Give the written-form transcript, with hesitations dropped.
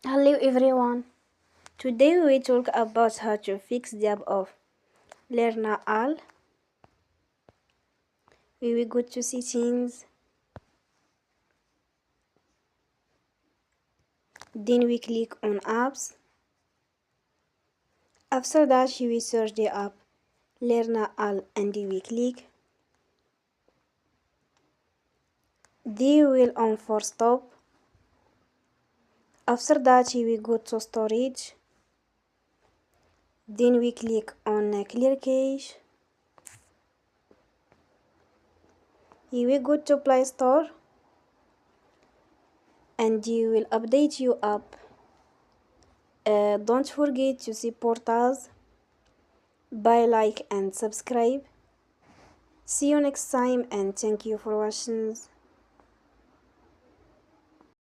Hello everyone. Today we talk about how to fix the app of Learna All. We will go to settings, then we click on apps. After that we search the app Learna All and we click. Then we will on for stop. After that we go to storage. Then we click on clear cache. You will go to Play Store and you will update your app. Don't forget to support us by like and subscribe. See you next time and thank you for watching.